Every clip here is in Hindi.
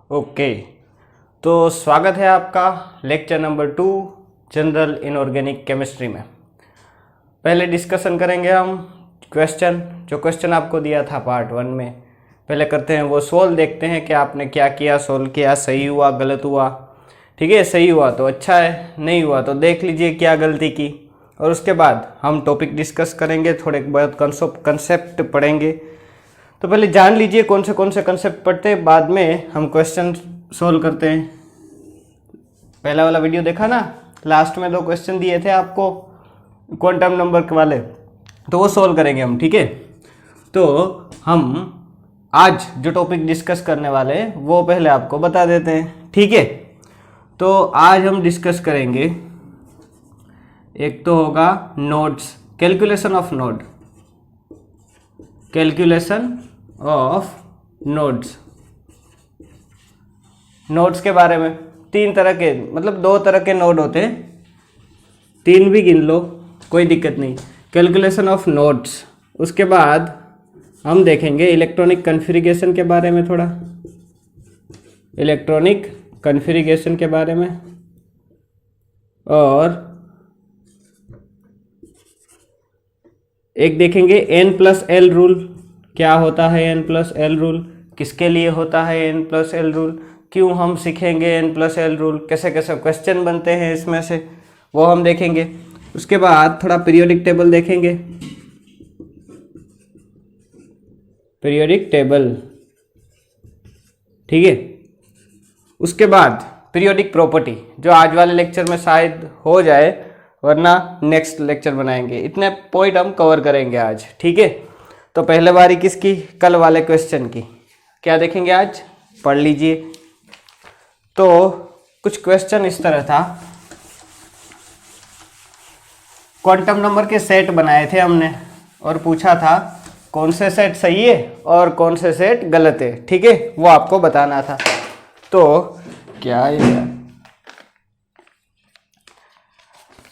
ओके, तो स्वागत है आपका lecture number 2 general inorganic chemistry में। पहले डिस्कशन करेंगे हम जो क्वेश्चन आपको दिया था पार्ट 1 में। पहले करते हैं वो सोल्व, देखते हैं कि आपने क्या किया, सोल्व किया, सही हुआ गलत हुआ। ठीक है, सही हुआ तो अच्छा है, नहीं हुआ तो देख लीजिए क्या गलती की, और उसके बाद हम टॉपिक डिस्कस करेंगे, थोड़े बहुत कंसेप्ट पढ़ेंगे। तो पहले जान लीजिए कौन से कंसेप्ट पढ़ते हैं, बाद में हम क्वेश्चन सोल्व करते हैं। पहला वाला वीडियो देखा ना, लास्ट में 2 क्वेश्चन दिए थे आपको क्वांटम नंबर के वाले, तो वो सोल्व करेंगे हम। ठीक है, तो हम आज जो टॉपिक डिस्कस करने वाले हैं वो पहले आपको बता देते हैं। ठीक है, तो आज हम डिस्कस करेंगे, एक तो होगा नोड्स, कैलकुलेशन ऑफ नोड्स के बारे में। 3 तरह के, मतलब 2 तरह के नोड होते हैं, 3 भी गिन लो कोई दिक्कत नहीं। कैलकुलेशन ऑफ नोड्स, उसके बाद हम देखेंगे इलेक्ट्रॉनिक कॉन्फ़िगरेशन के बारे में, थोड़ा इलेक्ट्रॉनिक कॉन्फ़िगरेशन के बारे में, और एक देखेंगे N+L रूल। क्या होता है N+L रूल, किसके लिए होता है N+L रूल, क्यों हम सीखेंगे N+L रूल, कैसे कैसे क्वेश्चन बनते हैं इसमें से, वो हम देखेंगे। उसके बाद थोड़ा पीरियोडिक टेबल देखेंगे, पीरियोडिक टेबल। ठीक है, उसके बाद पीरियोडिक प्रॉपर्टी, जो आज वाले लेक्चर में शायद हो जाए, वरना नेक्स्ट लेक्चर बनाएंगे। इतने पॉइंट हम कवर करेंगे आज। ठीक है, तो पहले बारी किसकी, कल वाले क्वेश्चन की। क्या देखेंगे आज, पढ़ लीजिए। तो कुछ क्वेश्चन इस तरह था, क्वांटम नंबर के सेट बनाए थे हमने और पूछा था कौन से सेट सही है और कौन से सेट गलत है। ठीक है, वो आपको बताना था। तो क्या है,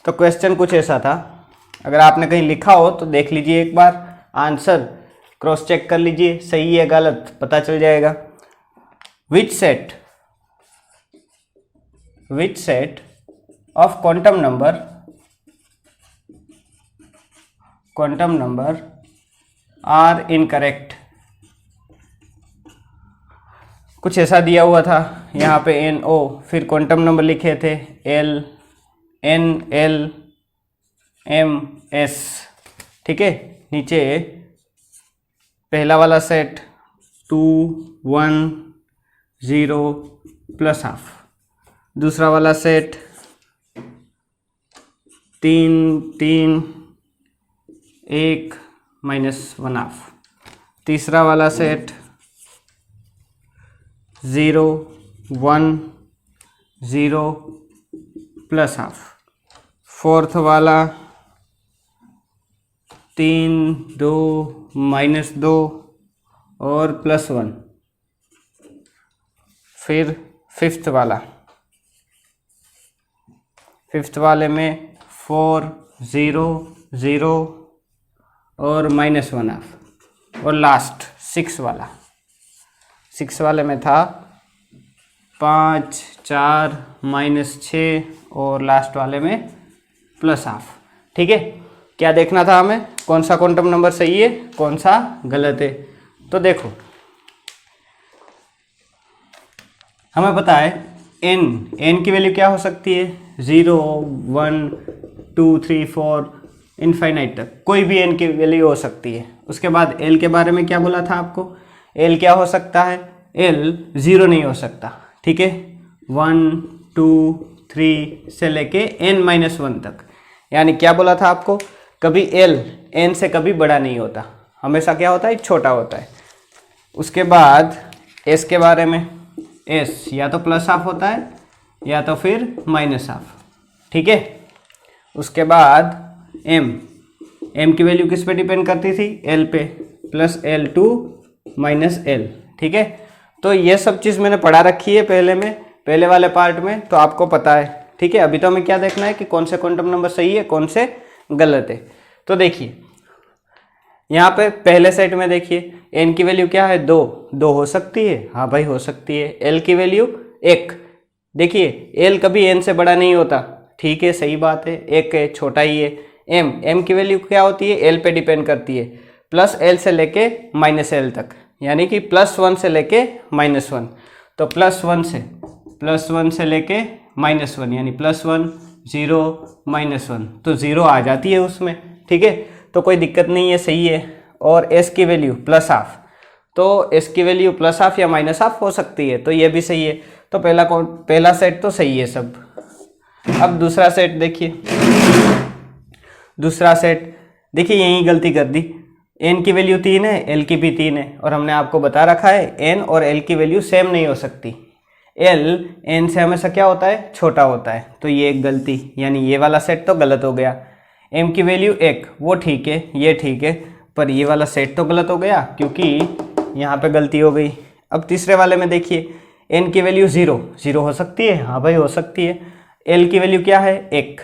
तो क्वेश्चन कुछ ऐसा था, अगर आपने कहीं लिखा हो तो देख लीजिए एक बार, आंसर क्रॉस चेक कर लीजिए, सही है गलत पता चल जाएगा। Which set of quantum number are incorrect. कुछ ऐसा दिया हुआ था, यहाँ पे NO, फिर क्वांटम नंबर लिखे थे NLMS। ठीक है, नीचे पहला वाला सेट 2 1 0 +½ दूसरा वाला सेट 3 3 1 -½ तीसरा वाला सेट 0 1 0 +½ फोर्थ वाला 3 2 -2 और +1। फिर फिफ्थ वाले में 4 0 0 और -½ और लास्ट 6 वाले में था 5 4 -6 और लास्ट वाले में +½ ठीक है, क्या देखना था हमें, कौन सा क्वांटम नंबर सही है कौन सा गलत है। तो देखो हमें पता है n की वैल्यू क्या हो सकती है, 0 1 2 3 4 इनफाइनाइट तक कोई भी n की वैल्यू हो सकती है। उसके बाद l के बारे में क्या बोला था आपको, l क्या हो सकता है, l 0 नहीं हो सकता। ठीक है, 1 2 3 से लेके n-1 तक, यानी क्या बोला था आपको, कभी l n से कभी बड़ा नहीं होता, हमेशा क्या होता है छोटा होता है। उसके बाद s के बारे में, s या तो +½ होता है या तो फिर -½ ठीक है। उसके बाद m की वैल्यू किस पे डिपेंड करती थी, l पे, +L2 -L ठीक है। तो ये सब चीज़ मैंने पढ़ा रखी है पहले वाले पार्ट में, तो आपको पता है। ठीक है, अभी तो हमें क्या देखना है कि कौन से क्वांटम नंबर सही है कौन से गलत है। तो देखिए यहाँ पे पहले सेट में देखिए n की वैल्यू क्या है 2, 2 हो सकती है, हाँ भाई हो सकती है। l की वैल्यू 1, देखिए l कभी n से बड़ा नहीं होता, ठीक है सही बात है, 1 है छोटा ही है। m की वैल्यू क्या होती है, l पे डिपेंड करती है, प्लस l से लेके माइनस l तक, यानी कि +1 से लेके -1, तो +1 से लेके -1 यानी +1 0 -1, तो 0 आ जाती है उसमें, ठीक है, तो कोई दिक्कत नहीं है, सही है। और s की वैल्यू +½ तो s की वैल्यू +½ या -½ हो सकती है, तो ये भी सही है। तो पहला सेट तो सही है सब। अब दूसरा सेट देखिए, दूसरा सेट देखिए यहीं गलती कर दी, n की वैल्यू 3 है, l की भी 3 है, और हमने आपको बता रखा है n और l की वैल्यू सेम नहीं हो सकती, l n से हमेशा क्या होता है, छोटा होता है, तो ये एक गलती, यानी ये वाला सेट तो गलत हो गया। m की वैल्यू 1 वो ठीक है, ये ठीक है, पर ये वाला सेट तो गलत हो गया क्योंकि यहाँ पे गलती हो गई। अब तीसरे वाले में देखिए n की वैल्यू 0 हो सकती है, हाँ भाई हो सकती है। l की वैल्यू क्या है 1,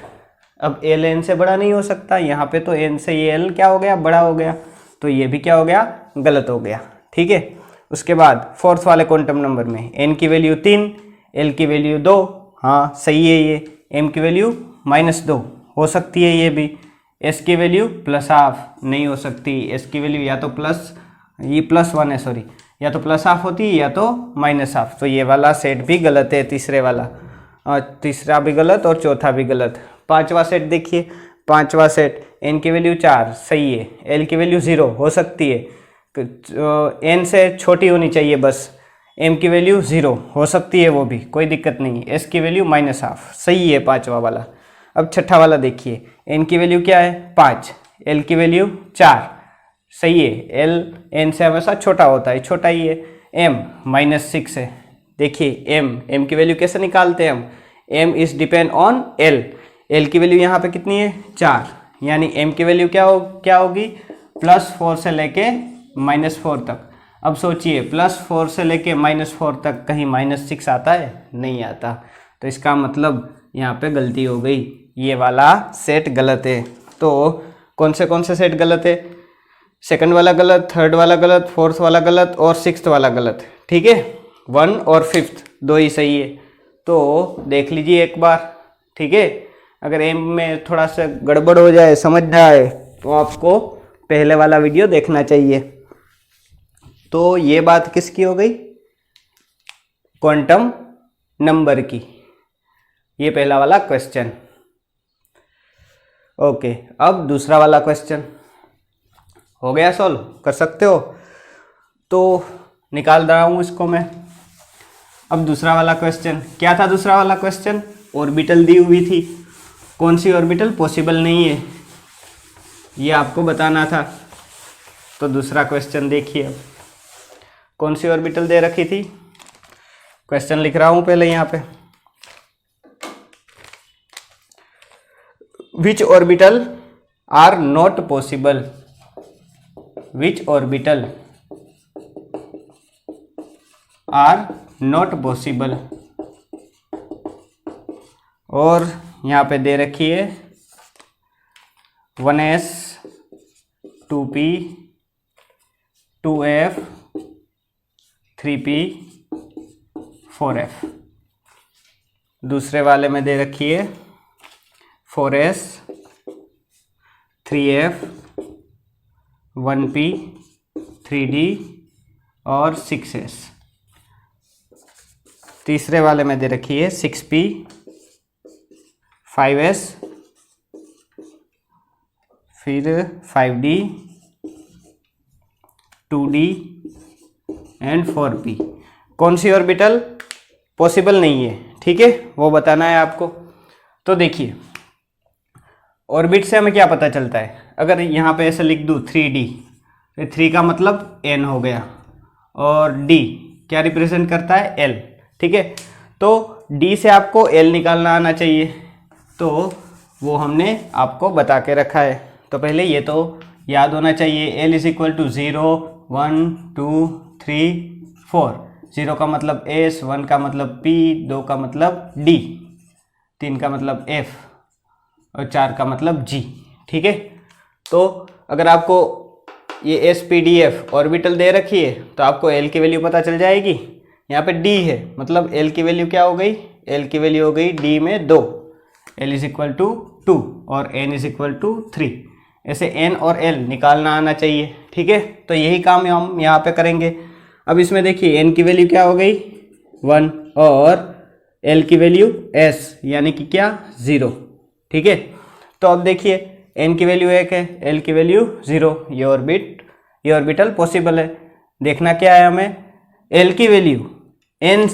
अब l n से बड़ा नहीं हो सकता, यहाँ पे तो n से ये l क्या हो गया, बड़ा हो गया, तो ये भी क्या हो गया, गलत हो गया, ठीक है। उसके बाद फोर्थ वाले क्वांटम नंबर में n की वैल्यू 3, l की वैल्यू 2, हाँ सही है ये। m की वैल्यू -2 हो सकती है ये भी। s की वैल्यू +½ नहीं हो सकती, s की वैल्यू या तो +1 है सॉरी, या तो +½ होती है या तो -½, तो ये वाला सेट भी गलत है, तीसरे वाला, तीसरा भी गलत और चौथा भी गलत। पांचवा सेट देखिए, पांचवा सेट n की वैल्यू 4 सही है, l की वैल्यू 0 हो सकती है, n से छोटी होनी चाहिए बस, m की वैल्यू 0 हो सकती है वो भी, कोई दिक्कत नहीं, s की वैल्यू -½ सही है पांचवा वाला। अब छठा वाला देखिए, n की वैल्यू क्या है 5, l की वैल्यू 4 सही है, l n से हमेशा छोटा होता है, छोटा ही है। m -6 है, देखिए m की वैल्यू कैसे निकालते हैं हम, m is depend on l की वैल्यू यहाँ पे कितनी है 4, यानी m की वैल्यू क्या होगी +4 से लेके -4 तक। अब सोचिए +4 से लेके -4 तक कहीं -6 आता है, नहीं आता, तो इसका मतलब यहाँ पे गलती हो गई, ये वाला सेट गलत है। तो कौन से सेट गलत है, सेकंड वाला गलत, थर्ड वाला गलत, फोर्थ वाला गलत और सिक्स्थ वाला गलत, ठीक है। 1 और 5th दो ही सही है, तो देख लीजिए एक बार, ठीक है। अगर एम में थोड़ा सा गड़बड़ हो जाए, समझ जाए, तो आपको पहले वाला वीडियो देखना चाहिए। तो ये बात किसकी हो गई, क्वांटम नंबर की, ये पहला वाला क्वेश्चन। ओके, अब दूसरा वाला क्वेश्चन हो गया सॉल्व, कर सकते हो, तो निकाल रहा हूँ इसको मैं। अब दूसरा वाला क्वेश्चन क्या था, दूसरा वाला क्वेश्चन ऑर्बिटल दी हुई थी, कौन सी ऑर्बिटल पॉसिबल नहीं है ये आपको बताना था। तो दूसरा क्वेश्चन देखिए, कौन सी ऑर्बिटल दे रखी थी, क्वेश्चन लिख रहा हूँ पहले यहाँ पे, which orbital are not possible, which orbital are not possible, और यहाँ पे दे रखी है 1s 2p 2f 3p 4f। दूसरे वाले में दे रखी है 4s 3f 1p 3d और 6s। तीसरे वाले में दे रखी है 6p 5s फिर 5d 2d एंड 4p। कौन सी ऑर्बिटल पॉसिबल नहीं है, ठीक है, वो बताना है आपको। तो देखिए ऑर्बिट से हमें क्या पता चलता है, अगर यहाँ पे ऐसे लिख दूँ 3d, तो 3 का मतलब n हो गया, और d क्या रिप्रेजेंट करता है l, ठीक है। तो d से आपको l निकालना आना चाहिए, तो वो हमने आपको बता के रखा है। तो पहले ये तो याद होना चाहिए, l = 0 1 2 3 4, 0 का मतलब s, 1 का मतलब p, 2 का मतलब d, 3 का मतलब f और 4 का मतलब g, ठीक है। तो अगर आपको ये SPDF ऑर्बिटल दे रखी है तो आपको L की वैल्यू पता चल जाएगी। यहाँ पे D है मतलब L की वैल्यू क्या हो गई, L की वैल्यू हो गई D में 2, L इज इक्वल टू 2 और N इज इक्वल टू 3। ऐसे N और L निकालना आना चाहिए, ठीक है। तो यही काम हम यहाँ पे करेंगे। अब इसमें देखिए N की वैल्यू क्या हो गई 1 और L की वैल्यू S यानी कि क्या 0, ठीक है। तो अब देखिए N की वैल्यू 1 है, L की वैल्यू 0, ये ऑर्बिटल पॉसिबल है। देखना क्या है हमें, L की वैल्यू N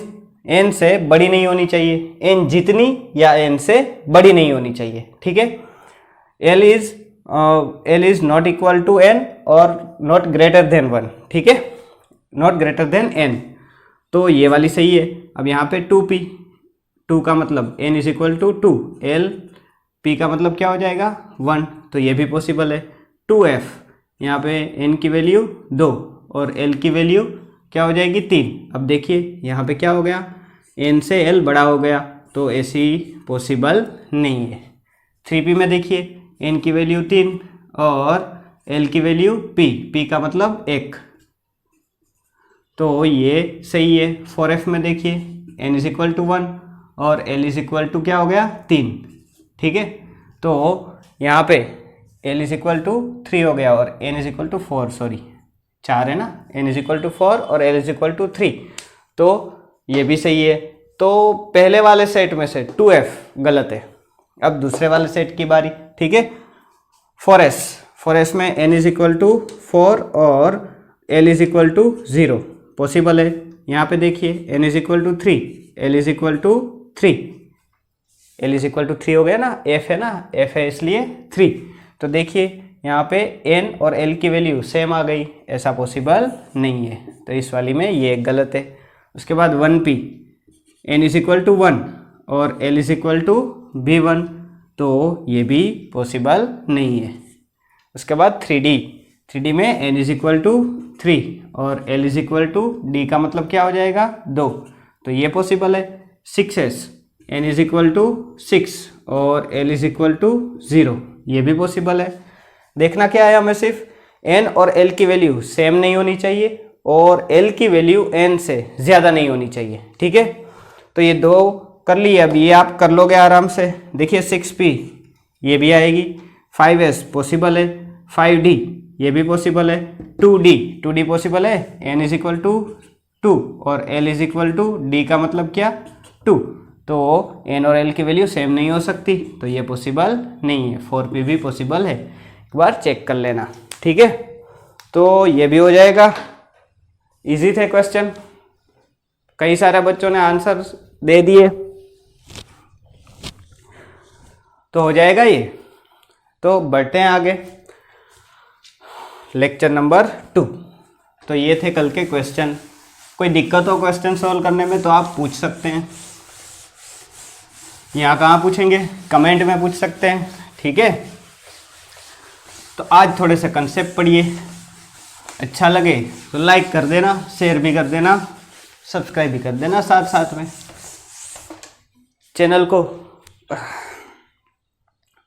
से बड़ी नहीं होनी चाहिए, N जितनी या N से बड़ी नहीं होनी चाहिए, ठीक है। L is not equal to N और नॉट ग्रेटर देन 1, ठीक है, नॉट ग्रेटर देन N। तो ये वाली सही है। अब यहाँ पे 2p, 2 का मतलब N is equal to 2, L P का मतलब क्या हो जाएगा 1, तो ये भी पॉसिबल है। 2f, यहाँ पे N की वैल्यू 2 और L की वैल्यू क्या हो जाएगी 3। अब देखिए यहाँ पे क्या हो गया, N से L बड़ा हो गया तो ऐसी पॉसिबल नहीं है। 3p में देखिए N की वैल्यू 3 और L की वैल्यू P का मतलब 1, तो ये सही है। 4f में देखिए N इज इक्वल टू 1 और L इज इक्वल टू क्या हो गया 3, ठीक है। तो यहाँ पे L इज इक्वल टू 3 हो गया और N is equal to 4, sorry 4 है ना, N इज इक्वल टू 4 और L इज इक्वल टू 3, तो ये भी सही है। तो पहले वाले सेट में से 2f गलत है। अब दूसरे वाले सेट की बारी, ठीक है। 4s में N इज इक्वल टू 4 और L is equal to 0 possible है। यहाँ पे देखिए N is equal to 3, L is equal to 3, L is equal to 3 हो गया ना, F है ना, F है इसलिए 3। तो देखिए यहाँ पे N और L की वैल्यू सेम आ गई, ऐसा पॉसिबल नहीं है, तो इस वाली में ये गलत है। उसके बाद 1p, N is equal to 1 और L is equal to B1, तो ये भी पॉसिबल नहीं है। उसके बाद 3D में N इज इक्वल टू 3 और L is equal to D का मतलब क्या हो जाएगा 2, तो ये पॉसिबल है। 6s, N is equal to 6 और L इज इक्वल टू 0, ये भी पॉसिबल है। देखना क्या है हमें, सिर्फ N और L की वैल्यू सेम नहीं होनी चाहिए और L की वैल्यू N से ज़्यादा नहीं होनी चाहिए, ठीक है। तो ये दो कर लिए, अब ये आप कर लोगे आराम से। देखिए 6p ये भी आएगी, 5s पॉसिबल है, 5d ये भी पॉसिबल है, 2d पॉसिबल है। N इज इक्वल टू 2 और L is equal to D का मतलब क्या 2, तो N और L की वैल्यू सेम नहीं हो सकती, तो ये पॉसिबल नहीं है। 4p भी पॉसिबल है, एक बार चेक कर लेना, ठीक है। तो ये भी हो जाएगा। इजी थे क्वेश्चन, कई सारे बच्चों ने आंसर दे दिए, तो हो जाएगा ये। तो बढ़ते हैं आगे, लेक्चर नंबर 2। तो ये थे कल के क्वेश्चन। कोई दिक्कत हो क्वेश्चन सॉल्व करने में तो आप पूछ सकते हैं। यहाँ कहाँ पूछेंगे, कमेंट में पूछ सकते हैं, ठीक है। तो आज थोड़े से कंसेप्ट पढ़िए, अच्छा लगे तो लाइक कर देना, शेयर भी कर देना, सब्सक्राइब भी कर देना साथ साथ में चैनल को।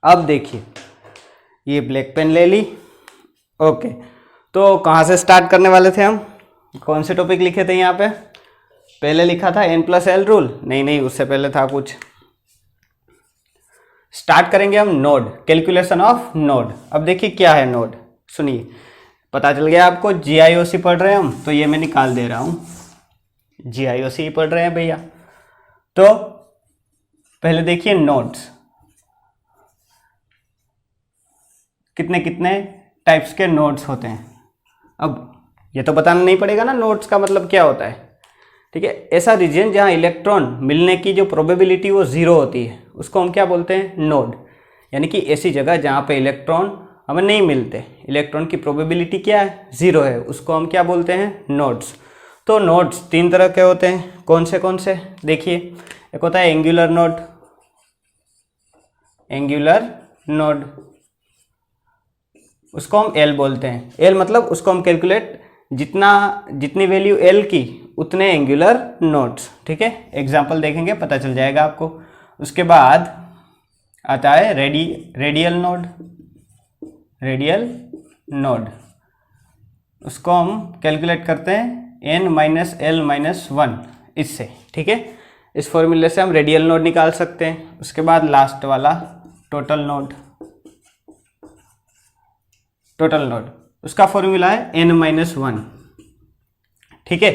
अब देखिए ये ब्लैक पेन ले ली, ओके। तो कहाँ से स्टार्ट करने वाले थे हम, कौन से टॉपिक लिखे थे यहाँ पे, पहले लिखा था N+L रूल, नहीं उससे पहले था कुछ। स्टार्ट करेंगे हम नोड, कैलकुलेशन ऑफ नोड। अब देखिए क्या है नोड, सुनिए, पता चल गया आपको। GIOC पढ़ रहे हैं हम, तो ये मैं निकाल दे रहा हूँ, GIOC पढ़ रहे हैं भैया। तो पहले देखिए नोड्स, कितने कितने टाइप्स के नोड्स होते हैं। अब ये तो बताना नहीं पड़ेगा ना नोड्स का मतलब क्या होता है, ठीक है। ऐसा रीजन जहाँ इलेक्ट्रॉन मिलने की जो प्रोबेबिलिटी वो 0 होती है, उसको हम क्या बोलते हैं नोड। यानी कि ऐसी जगह जहाँ पे इलेक्ट्रॉन हमें नहीं मिलते, इलेक्ट्रॉन की प्रोबेबिलिटी क्या है 0 है, उसको हम क्या बोलते हैं नोड्स। तो नोड्स 3 तरह के होते हैं, कौन से देखिए। एक होता है एंगुलर नोड, उसको हम L बोलते हैं। L मतलब उसको हम कैलकुलेट, जितनी वैल्यू L की उतने एंगुलर नोड्स, ठीक है। एग्जाम्पल देखेंगे पता चल जाएगा आपको। उसके बाद आता है रेडियल नोड। उसको हम कैलकुलेट करते हैं n माइनस एल माइनस 1 इससे, ठीक है। इस फॉर्मूले से हम रेडियल नोड निकाल सकते हैं। उसके बाद लास्ट वाला टोटल नोड, टोटल नोड उसका फॉर्मूला है n माइनस 1, ठीक है।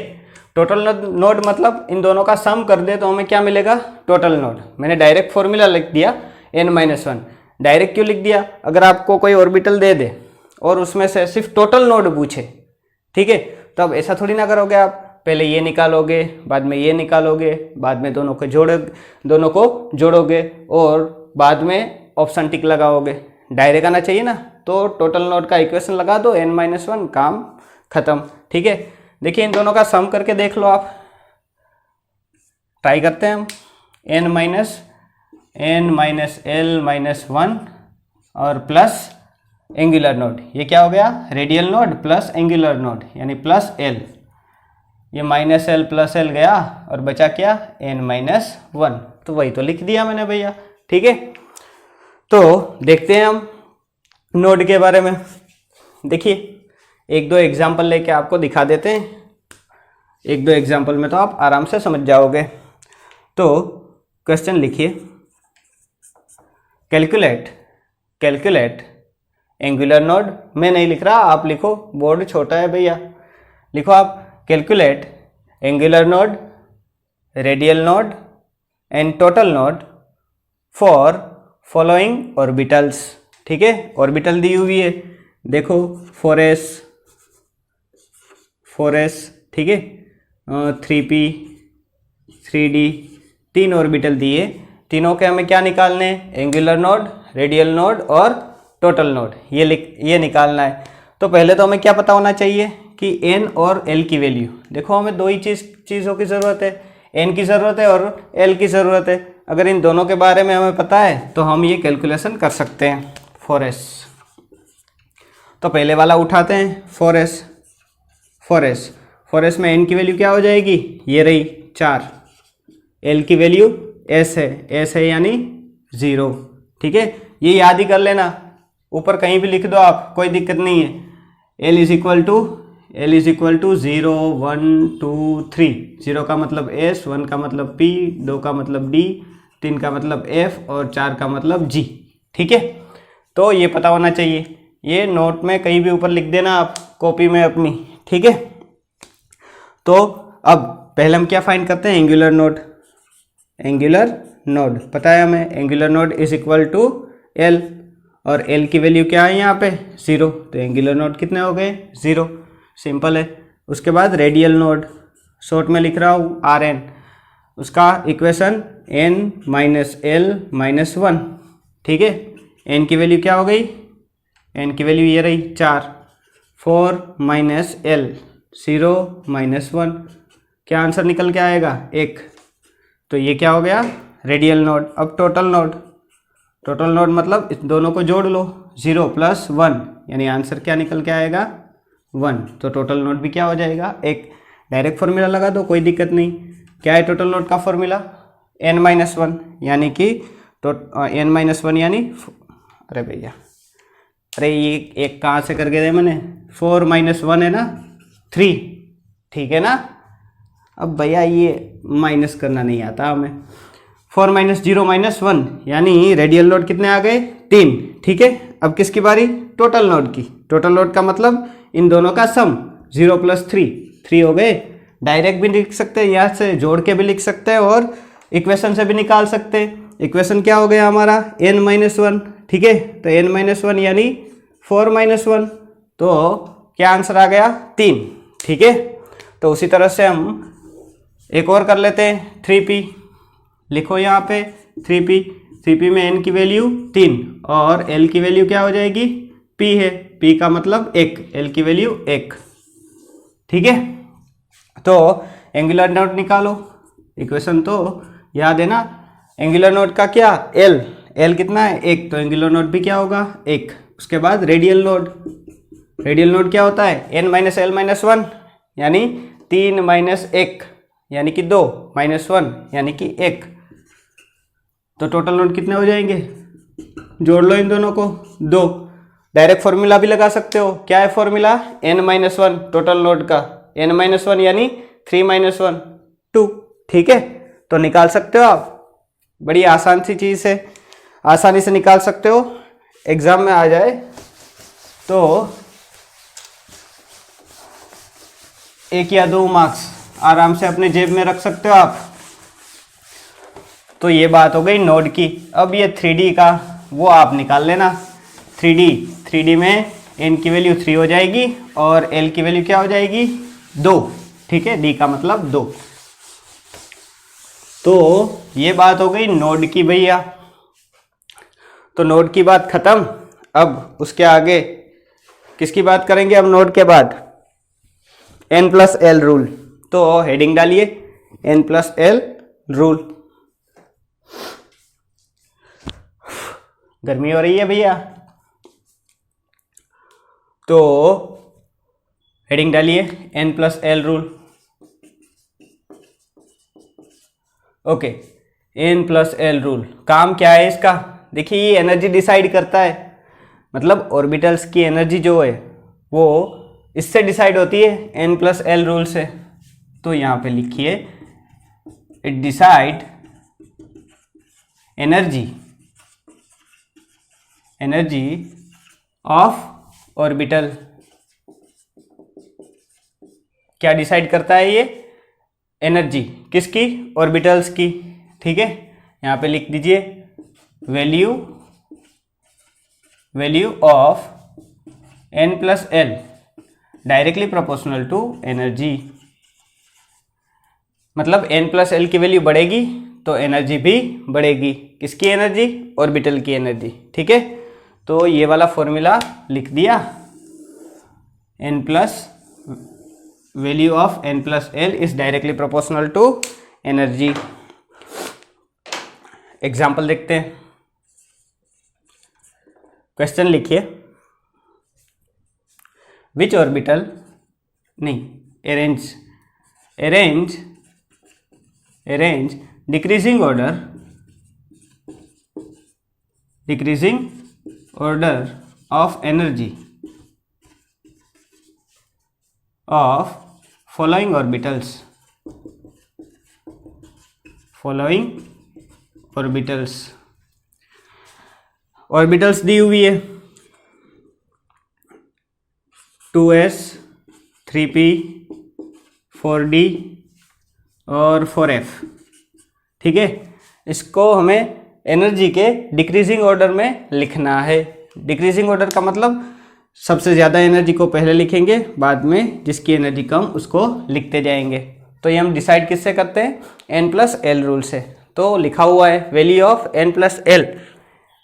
टोटल नोड मतलब इन दोनों का सम कर दे तो हमें क्या मिलेगा, टोटल नोड। मैंने डायरेक्ट फॉर्मूला लिख दिया n माइनस 1। डायरेक्ट क्यों लिख दिया, अगर आपको कोई ऑर्बिटल दे दे और उसमें से सिर्फ टोटल नोड पूछे, ठीक है, तो अब ऐसा थोड़ी ना करोगे आप, पहले ये निकालोगे, बाद में ये निकालोगे, बाद में दोनों को जोड़ोगे और बाद में ऑप्शन टिक लगाओगे। डायरेक्ट आना चाहिए ना, तो टोटल नोड का इक्वेशन लगा दो n माइनस 1, काम खत्म, ठीक है। देखिए इन दोनों का सम करके देख लो आप, ट्राई करते हैं हम। n माइनस एल माइनस 1 और प्लस एंगुलर नोड, ये क्या हो गया, radial node plus angular node यानी प्लस एल। ये माइनस एल प्लस एल गया और बचा क्या, n माइनस 1, तो वही तो लिख दिया मैंने भैया, ठीक है। तो देखते हैं हम नोड के बारे में। देखिए एक दो एग्जाम्पल लेके आपको दिखा देते हैं, एक दो एग्जाम्पल में तो आप आराम से समझ जाओगे। तो क्वेश्चन लिखिए, कैलकुलेट एंगुलर नोड। मैं नहीं लिख रहा, आप लिखो, बोर्ड छोटा है भैया, लिखो आप calculate angular node, radial node and total node for following orbitals, ठीक है। ऑर्बिटल दी हुई है, देखो 4s, ठीक है, 3p, 3d, 3 ऑर्बिटल दिए। तीनों के हमें क्या निकालने हैं, एंगुलर नोड, रेडियल नोड और टोटल नोड, ये निकालना है। तो पहले तो हमें क्या पता होना चाहिए कि n और l की वैल्यू। देखो हमें दो ही चीज़ों की ज़रूरत है, n की ज़रूरत है और l की ज़रूरत है। अगर इन दोनों के बारे में हमें पता है तो हम ये कैलकुलेशन कर सकते हैं। 4s, तो पहले वाला उठाते हैं, 4s में n की वैल्यू क्या हो जाएगी, ये रही 4, l की वैल्यू s है यानी 0, ठीक है। ये याद ही कर लेना, ऊपर कहीं भी लिख दो आप, कोई दिक्कत नहीं है। l is equal to 0, 1, 2, 3। 0 का मतलब s, 1 का मतलब p, 2 का मतलब d, 3 का मतलब f और 4 का मतलब g, ठीक है। तो ये पता होना चाहिए, ये नोट में कहीं भी ऊपर लिख देना आप कॉपी में अपनी, ठीक है। तो अब पहले हम क्या फाइंड करते हैं, एंगुलर नोड पता है हमें, angular node is equal to l और l की वैल्यू क्या है यहाँ पे 0, तो एंगुलर नोड कितने हो गए, 0, सिंपल है। उसके बाद रेडियल नोड, शॉर्ट में लिख रहा हूँ Rn, उसका equation n minus L minus 1, ठीक है। n की वैल्यू क्या हो गई, n की वैल्यू ये रही 4, 4 माइनस एल 0 माइनस 1, क्या आंसर निकल के आएगा 1। तो ये क्या हो गया, रेडियल नोड। अब टोटल नोड मतलब इस दोनों को जोड़ लो, 0 प्लस 1 यानी आंसर क्या निकल के आएगा 1, तो टोटल नोड भी क्या हो जाएगा 1। डायरेक्ट फॉर्मूला लगा दो, कोई दिक्कत नहीं। क्या है टोटल नोड का फॉर्मूला, n माइनस 1 यानी कि n माइनस 1 यानी, अरे भैया अरे ये एक कहाँ से करके दे मैंने, 4 माइनस 1 है ना 3, ठीक है ना। अब भैया ये माइनस करना नहीं आता हमें, 4 माइनस 0 माइनस 1 यानी रेडियल नोड कितने आ गए 3, ठीक है। अब किसकी बारी, टोटल नोड की। टोटल नोड का मतलब इन दोनों का सम, 0 प्लस 3 हो गए। डायरेक्ट भी लिख सकते हैं, यहाँ से जोड़ के भी लिख सकते हैं और इक्वेशन से भी निकाल सकते हैं। इक्वेशन क्या हो गया हमारा n माइनस 1, ठीक है। तो n माइनस 1 यानी 4 माइनस 1, तो क्या आंसर आ गया 3, ठीक है। तो उसी तरह से हम एक और कर लेते हैं, 3p लिखो यहाँ पे, 3p में n की वैल्यू 3 और l की वैल्यू क्या हो जाएगी, p है, p का मतलब 1, l की वैल्यू 1, ठीक है। तो एंगुलर नोड निकालो, इक्वेशन तो याद है ना। एंगुलर नोड का क्या, l कितना है 1, तो एंगुलर नोड भी क्या होगा 1। उसके बाद रेडियल नोड क्या होता है, n माइनस एल माइनस 1 यानी 3 माइनस 1 यानी कि 2 माइनस 1 यानी कि 1। तो टोटल नोड कितने हो जाएंगे, जोड़ लो इन दोनों को, डायरेक्ट फॉर्मूला भी लगा सकते हो। क्या है फॉर्मूला? n-1 टोटल नोड का, n-1 यानी 3-1 2। ठीक है, तो निकाल सकते हो आप, बड़ी आसान सी चीज़ है, आसानी से निकाल सकते हो। एग्जाम में आ जाए तो 1 या 2 मार्क्स आराम से अपने जेब में रख सकते हो आप। तो ये बात हो गई नोड की। अब ये 3D का वो आप निकाल लेना। 3D में n की वैल्यू 3 हो जाएगी और l की वैल्यू क्या हो जाएगी? 2। ठीक है, d का मतलब 2। तो ये बात हो गई नोड की भैया। तो नोड की बात खत्म। अब उसके आगे किसकी बात करेंगे? अब नोड के बाद n+l रूल। तो हेडिंग डालिए n+l रूल। गर्मी हो रही है भैया, तो हेडिंग डालिए n+l rule. Okay, n+l rule काम क्या है इसका? देखिए ये एनर्जी डिसाइड करता है, मतलब ऑर्बिटल्स की एनर्जी जो है वो इससे डिसाइड होती है n+l रूल से। तो यहाँ पे लिखिए it decide energy of orbital. क्या डिसाइड करता है ये? एनर्जी किसकी? ऑर्बिटल्स की। ठीक है, यहाँ पे लिख दीजिए value of n+l directly proportional to energy. मतलब n+l की वैल्यू बढ़ेगी तो एनर्जी भी बढ़ेगी। किसकी एनर्जी? ऑर्बिटल की एनर्जी। ठीक है, तो ये वाला फॉर्मूला लिख दिया, value of n+l is directly proportional to energy. Example देखते हैं। क्वेश्चन लिखिए, which orbital arrange decreasing order of energy of following orbitals दी हुई है 2s 3p 4d और 4f। ठीक है, इसको हमें एनर्जी के डिक्रीजिंग ऑर्डर में लिखना है। डिक्रीजिंग ऑर्डर का मतलब सबसे ज़्यादा एनर्जी को पहले लिखेंगे, बाद में जिसकी एनर्जी कम उसको लिखते जाएंगे। तो ये हम डिसाइड किससे करते हैं? n+l रूल से। तो लिखा हुआ है value of n+l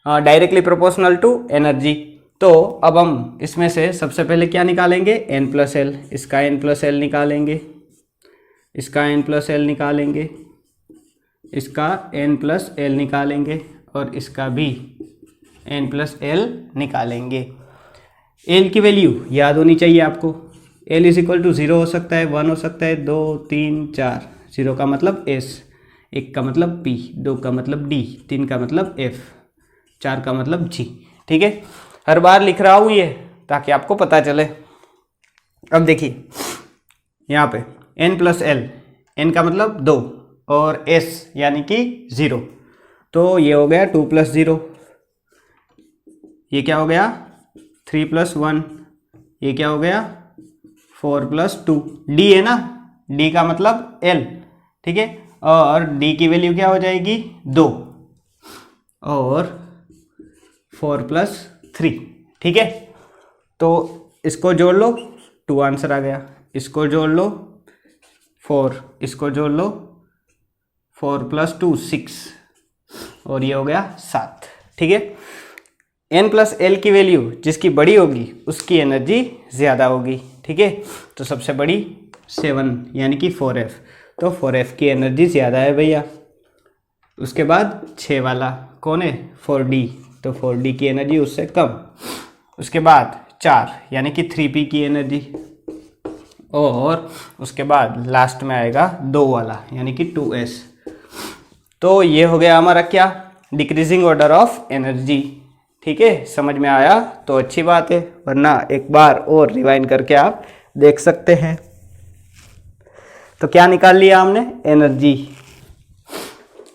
directly proportional to energy. तो अब हम इसमें से सबसे पहले क्या निकालेंगे? n+l। इसका n+l निकालेंगे, इसका n+l निकालेंगे, इसका n+l निकालेंगे और इसका भी n+l निकालेंगे। l की वैल्यू याद होनी चाहिए आपको। l = 0 हो सकता है, 1 हो सकता है, 2 3 4। 0 का मतलब s, 1 का मतलब p, 2 का मतलब d, 3 का मतलब f, 4 का मतलब g। ठीक है, हर बार लिख रहा हूँ ये ताकि आपको पता चले। अब देखिए यहाँ पे n+l, n का मतलब 2 और s यानी कि 0। तो ये हो गया 2 + 0, ये क्या हो गया 3 + 1, ये क्या हो गया 4 + 2। d है ना, d का मतलब l। ठीक है, और d की वैल्यू क्या हो जाएगी 2 और 4 + 3। ठीक है, तो इसको जोड़ लो 2 आंसर आ गया, इसको जोड़ लो 4, इसको जोड़ लो 4 + 2 6 और ये हो गया 7। ठीक है, n+l की वैल्यू जिसकी बड़ी होगी उसकी एनर्जी ज़्यादा होगी। ठीक है, तो सबसे बड़ी 7 यानी कि 4f, तो 4f की एनर्जी ज़्यादा है भैया। उसके बाद 6 वाला कौन है? 4d, तो 4d की एनर्जी उससे कम। उसके बाद 4 यानी कि 3p की एनर्जी, और उसके बाद लास्ट में आएगा 2 वाला यानी कि 2s। तो ये हो गया हमारा क्या? Decreasing order of energy. ठीक है, समझ में आया तो अच्छी बात है, वरना एक बार और रिवाइंड करके आप देख सकते हैं। तो क्या निकाल लिया हमने, एनर्जी,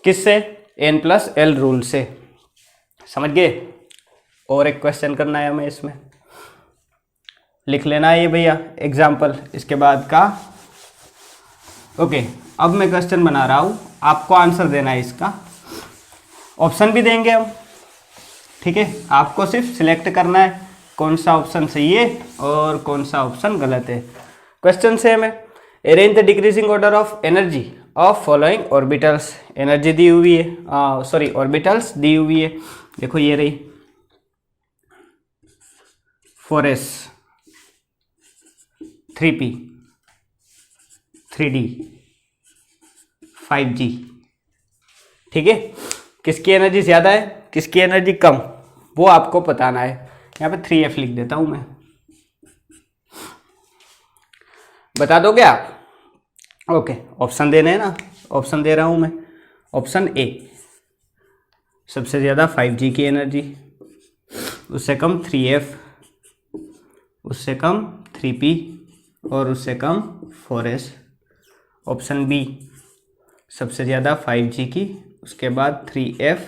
किससे, N+L रूल से, समझ गए। और एक क्वेश्चन करना है हमें, इसमें लिख लेना है ये भैया एग्जाम्पल, इसके बाद का। ओके, अब मैं क्वेश्चन बना रहा हूँ, आपको आंसर देना है इसका, ऑप्शन भी देंगे हम, ठीक है। आपको सिर्फ सिलेक्ट करना है कौन सा ऑप्शन सही है और कौन सा ऑप्शन गलत है। क्वेश्चन से हमें arrange the decreasing order of energy of following orbitals, energy दी हुई है, सॉरी ऑर्बिटल्स दी हुई है। देखो ये रही 4s, 3p, 3d, 5g, ठीक है। किसकी एनर्जी ज़्यादा है, किसकी एनर्जी कम, वो आपको बताना है। यहाँ पे 3f लिख देता हूँ मैं, बता दोगे आप। ओके, ऑप्शन देने हैं ना, ऑप्शन दे रहा हूँ मैं। ऑप्शन ए, सबसे ज़्यादा 5g की एनर्जी, उससे कम 3f, उससे कम 3p और उससे कम 4s। ऑप्शन बी, सबसे ज़्यादा 5g की, उसके बाद 3f,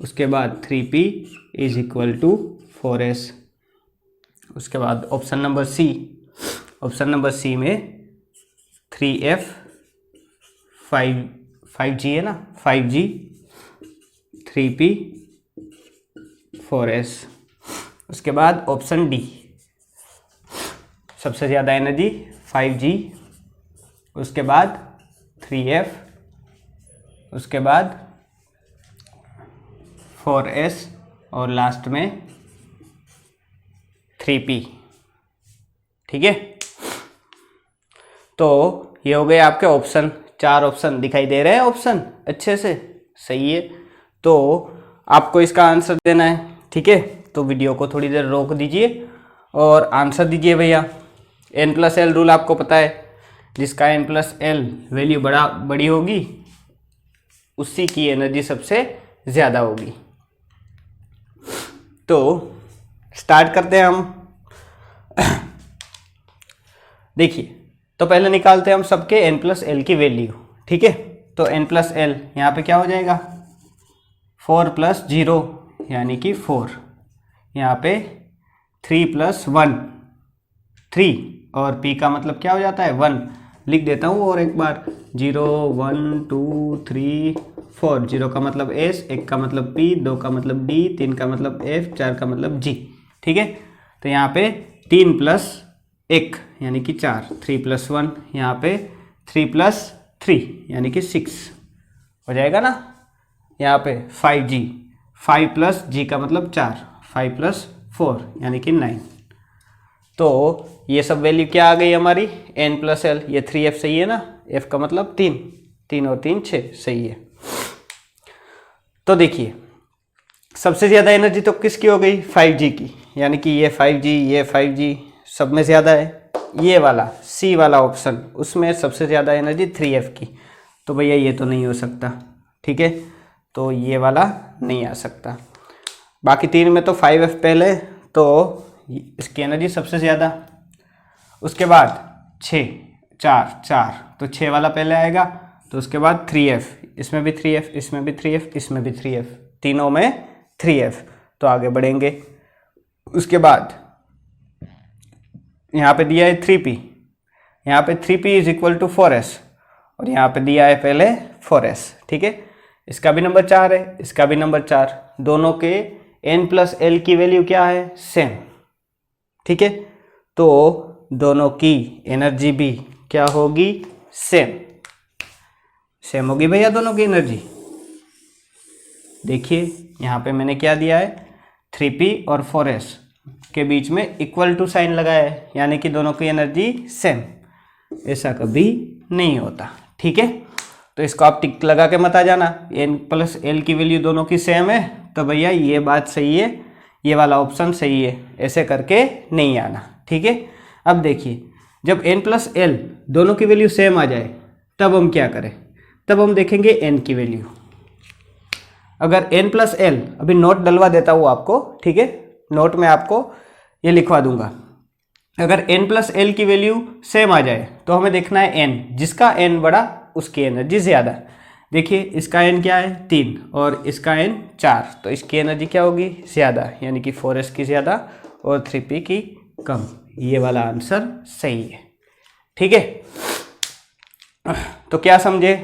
उसके बाद 3p is equal to 4s। उसके बाद option number C, option number C में 3f, 5g है ना, 5g, 3p, 4s। उसके बाद ऑप्शन डी, सबसे ज़्यादा एनर्जी 5g, उसके बाद 3f, उसके बाद 4s और लास्ट में 3p, ठीक है। तो ये हो गए आपके ऑप्शन, 4 ऑप्शन दिखाई दे रहे हैं, ऑप्शन अच्छे से, सही है। तो आपको इसका आंसर देना है, ठीक है। तो वीडियो को थोड़ी देर रोक दीजिए और आंसर दीजिए भैया। N+L रूल आपको पता है, जिसका N+L वैल्यू बड़ी होगी उसी की एनर्जी सबसे ज़्यादा होगी। तो स्टार्ट करते हैं हम। देखिए, तो पहले निकालते हैं हम सबके N+L की वैल्यू, ठीक है। तो N+L यहाँ पे क्या हो जाएगा, 4 + 0 यानी कि 4, यहाँ पे 3 + 1 3 और p का मतलब क्या हो जाता है 1, लिख देता हूँ और एक बार 0 1 2 3 4। 0 का मतलब s, 1 का मतलब p, 2 का मतलब d, 3 का मतलब f, 4 का मतलब g, ठीक है। तो यहाँ पे 3 + 1 यानी कि 4, 3 + 1 यहाँ पे 3 + 3 यानी कि 6 हो जाएगा ना। यहाँ पे 5g, 5 + g का मतलब 4, 5 + 4 यानी कि 9। तो ये सब वैल्यू क्या आ गई हमारी, N+L। ये 3f सही है ना, f का मतलब 3, 3 और 3 6, सही है। तो देखिए, सबसे ज़्यादा एनर्जी तो किसकी हो गई, 5g की, यानी कि ये 5g, ये 5g सब में ज़्यादा है। ये वाला सी वाला ऑप्शन, उसमें सबसे ज़्यादा एनर्जी 3f की। तो भैया ये तो नहीं हो सकता, ठीक है। तो ये वाला नहीं आ सकता। बाकी 3 में तो 5f पहले, तो इसकी एनर्जी सबसे ज़्यादा। उसके बाद 6 4 4, तो 6 वाला पहले आएगा। तो उसके बाद 3f, इसमें भी 3f, इसमें भी 3f, इसमें भी 3f, तीनों में 3f। तो आगे बढ़ेंगे। उसके बाद यहाँ पे दिया है 3p, यहाँ पे 3p is equal to 4s और यहाँ पे दिया है पहले 4s, ठीक है। इसका भी नंबर 4 है, इसका भी नंबर 4, दोनों के N+L की वैल्यू क्या है, सेम, ठीक है। तो दोनों की एनर्जी भी क्या होगी, सेम, सेम होगी भैया दोनों की एनर्जी। देखिए यहाँ पे मैंने क्या दिया है, 3p और 4s के बीच में इक्वल टू साइन लगाया है, यानी कि दोनों की एनर्जी सेम। ऐसा कभी नहीं होता, ठीक है। तो इसको आप टिक लगा के मत आ जाना, N+L की वैल्यू दोनों की सेम है तो भैया ये बात सही है, ये वाला ऑप्शन सही है, ऐसे करके नहीं आना, ठीक है। अब देखिए, जब N+L दोनों की वैल्यू सेम आ जाए तब हम क्या करें, तब हम देखेंगे n की वैल्यू। अगर n प्लस एल, अभी नोट डलवा देता हूँ आपको, ठीक है, नोट में आपको ये लिखवा दूंगा। अगर n प्लस एल की वैल्यू सेम आ जाए तो हमें देखना है n, जिसका n बड़ा उसकी एनर्जी ज़्यादा। देखिए इसका n क्या है 3 और इसका n 4, तो इसकी एनर्जी क्या होगी ज़्यादा, यानी कि 4s की ज़्यादा और 3p की कम। ये वाला आंसर सही है, ठीक है। तो क्या समझे,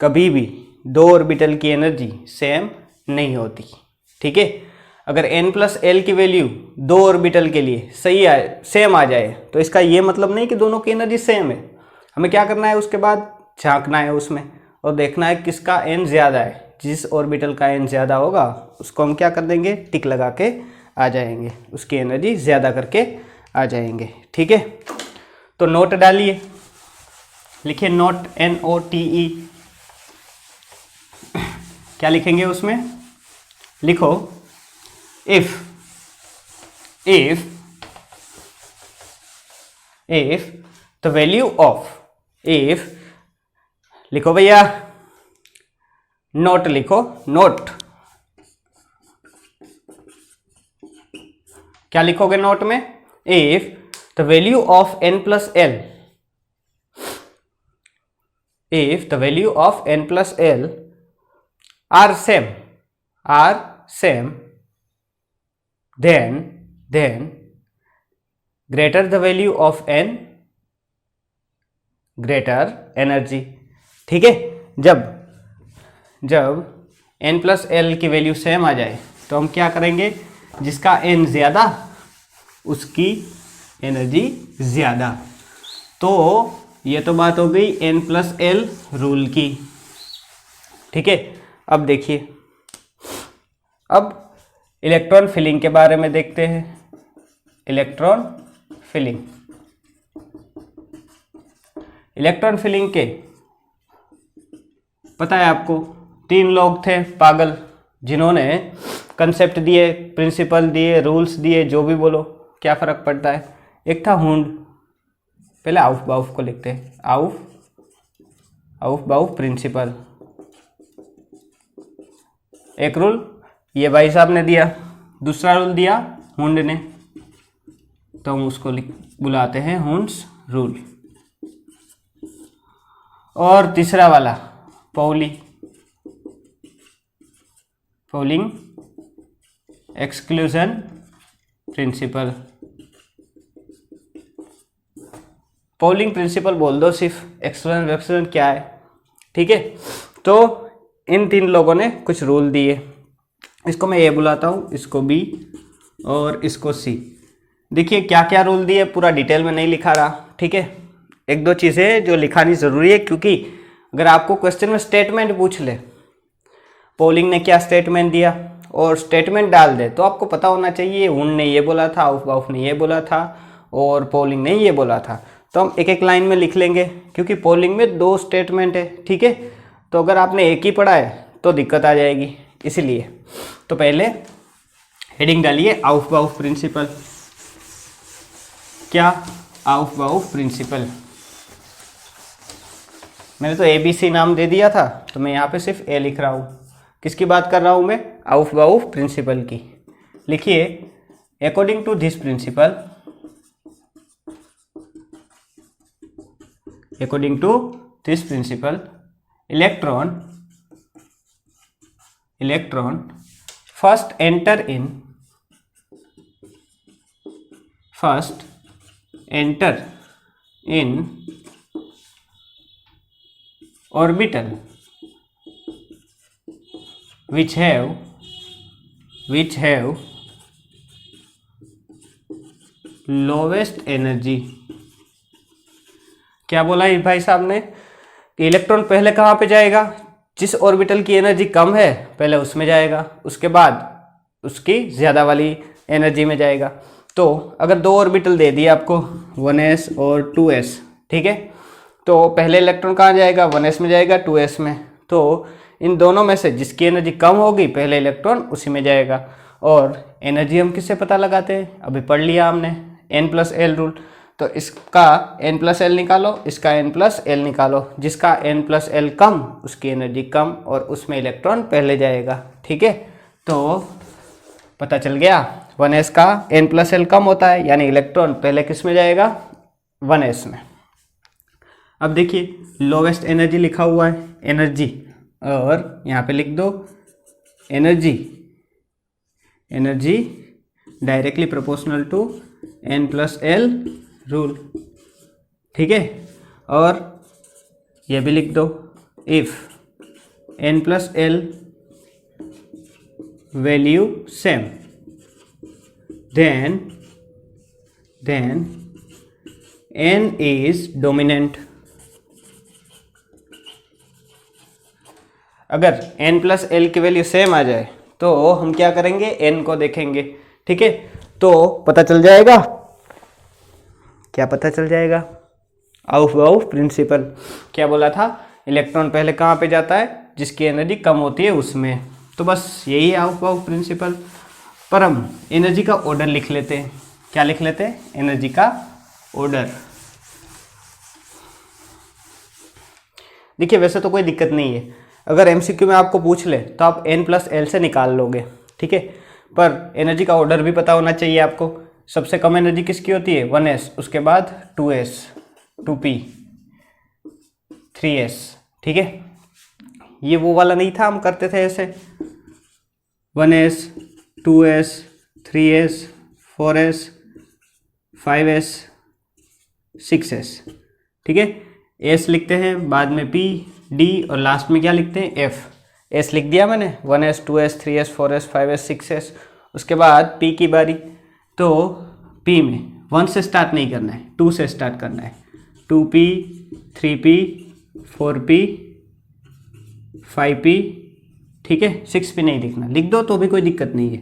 कभी भी दो ऑर्बिटल की एनर्जी सेम नहीं होती, ठीक है। अगर n प्लस एल की वैल्यू दो ऑर्बिटल के लिए सेम आ जाए तो इसका ये मतलब नहीं कि दोनों की एनर्जी सेम है। हमें क्या करना है, उसके बाद झांकना है उसमें और देखना है किसका n ज़्यादा है। जिस ऑर्बिटल का n ज़्यादा होगा उसको हम क्या कर देंगे, टिक लगा के आ जाएंगे, उसकी एनर्जी ज़्यादा करके आ जाएंगे, ठीक है। तो नोट डालिए, लिखिए नोट NOTE। क्या लिखेंगे उसमें, लिखो if the value of, if लिखो भैया, नोट लिखो, नोट क्या लिखोगे नोट में, if the value of n plus l, if the value of n plus l are same, then greater the value of n, greater energy, ठीक है। जब n प्लस एल की वैल्यू सेम आ जाए तो हम क्या करेंगे, जिसका n ज़्यादा उसकी एनर्जी ज़्यादा। तो ये तो बात हो गई n प्लस एल रूल की, ठीक है। अब देखिए, अब इलेक्ट्रॉन फिलिंग के बारे में देखते हैं। इलेक्ट्रॉन फिलिंग के पता है आपको, 3 लोग थे पागल जिन्होंने कंसेप्ट दिए, प्रिंसिपल दिए, रूल्स दिए, जो भी बोलो, क्या फ़र्क पड़ता है। एक था हुंड, पहले आउफ बाउफ को लिखते हैं, आउफ बाउफ प्रिंसिपल। एक रूल ये भाई साहब ने दिया, दूसरा रूल दिया हुंड ने, तो हम उसको बुलाते हैं हुंड्स रूल। और तीसरा वाला Pauling exclusion principle. Pauling principle बोल दो सिर्फ, एक्सक्लूजन क्या है, ठीक है। तो इन 3 लोगों ने कुछ रूल दिए, इसको मैं ए बुलाता हूँ, इसको बी और इसको सी। देखिए क्या क्या रूल दिए, पूरा डिटेल में नहीं लिखा रहा, ठीक है। 1-2 चीज़ें जो लिखानी ज़रूरी है, क्योंकि अगर आपको क्वेश्चन में स्टेटमेंट पूछ ले, पॉलिंग ने क्या स्टेटमेंट दिया और स्टेटमेंट डाल दे, तो आपको पता होना चाहिए हुंड ने ये बोला था, आउफ बाउफ ने ये बोला था और पॉलिंग ने ये बोला था। तो हम एक लाइन में लिख लेंगे, क्योंकि पॉलिंग में 2 स्टेटमेंट है, ठीक है। तो अगर आपने एक ही पढ़ा है तो दिक्कत आ जाएगी, इसीलिए। तो पहले हेडिंग डालिए आउफ बाउफ प्रिंसिपल। क्या, आउफ बाउफ प्रिंसिपल। मैंने तो ABC नाम दे दिया था, तो मैं यहाँ पे सिर्फ ए लिख रहा हूँ। किसकी बात कर रहा हूँ मैं, आउफ बाउफ प्रिंसिपल की। लिखिए according to this principle, electron first enter in orbital which have lowest energy। क्या बोला है भाई साहब ने कि इलेक्ट्रॉन पहले कहाँ पे जाएगा, जिस ऑर्बिटल की एनर्जी कम है पहले उसमें जाएगा, उसके बाद उसकी ज़्यादा वाली एनर्जी में जाएगा। तो अगर 2 ऑर्बिटल दे दिए आपको 1s और 2s, ठीक है, तो पहले इलेक्ट्रॉन कहाँ जाएगा, 1s में जाएगा, 2s में। तो इन दोनों में से जिसकी एनर्जी कम होगी पहले इलेक्ट्रॉन उसी में जाएगा। और एनर्जी हम किससे पता लगाते हैं, अभी पढ़ लिया हमने, n प्लस एल रूल। तो इसका n प्लस एल निकालो, इसका n प्लस एल निकालो। जिसका n प्लस एल कम उसकी एनर्जी कम और उसमें इलेक्ट्रॉन पहले जाएगा। ठीक है, तो पता चल गया 1s का n प्लस एल कम होता है, यानी इलेक्ट्रॉन पहले किस में जाएगा, 1s में। अब देखिए लोवेस्ट एनर्जी लिखा हुआ है, एनर्जी, और यहाँ पे लिख दो energy, energy directly proportional to n plus L rule. ठीक है, और ये भी लिख दो if n plus L value same then n is dominant. अगर n प्लस एल की वैल्यू सेम आ जाए तो हम क्या करेंगे, n को देखेंगे। ठीक है, तो पता चल जाएगा, क्या पता चल जाएगा, आउफ प्रिंसिपल। क्या बोला था, इलेक्ट्रॉन पहले कहाँ पे जाता है, जिसकी एनर्जी कम होती है उसमें। तो बस यही है आउफ प्रिंसिपल। पर हम एनर्जी का ऑर्डर लिख लेते हैं। क्या लिख लेते हैं, एनर्जी का ऑर्डर। देखिए वैसे तो कोई दिक्कत नहीं है, अगर एमसीक्यू में आपको पूछ ले तो आप n प्लस एल से निकाल लोगे। ठीक है, पर एनर्जी का ऑर्डर भी पता होना चाहिए आपको। सबसे कम एनर्जी किसकी होती है, 1s, उसके बाद 2s, 2p, 3s। ठीक है, ये वो वाला नहीं था, हम करते थे ऐसे 1s, 2s, 3s, 4s, 5s, 6s। ठीक है, s लिखते हैं, बाद में p, d और लास्ट में क्या लिखते हैं, f। s लिख दिया मैंने, 1s, 2s, 3s, 4s, 5s, 6s। उसके बाद p की बारी, तो p में 1 से स्टार्ट नहीं करना है, 2 से स्टार्ट करना है। 2p, 3p, 4p, 5p। ठीक है, 6p नहीं लिखना, लिख दो तो भी कोई दिक्कत नहीं है,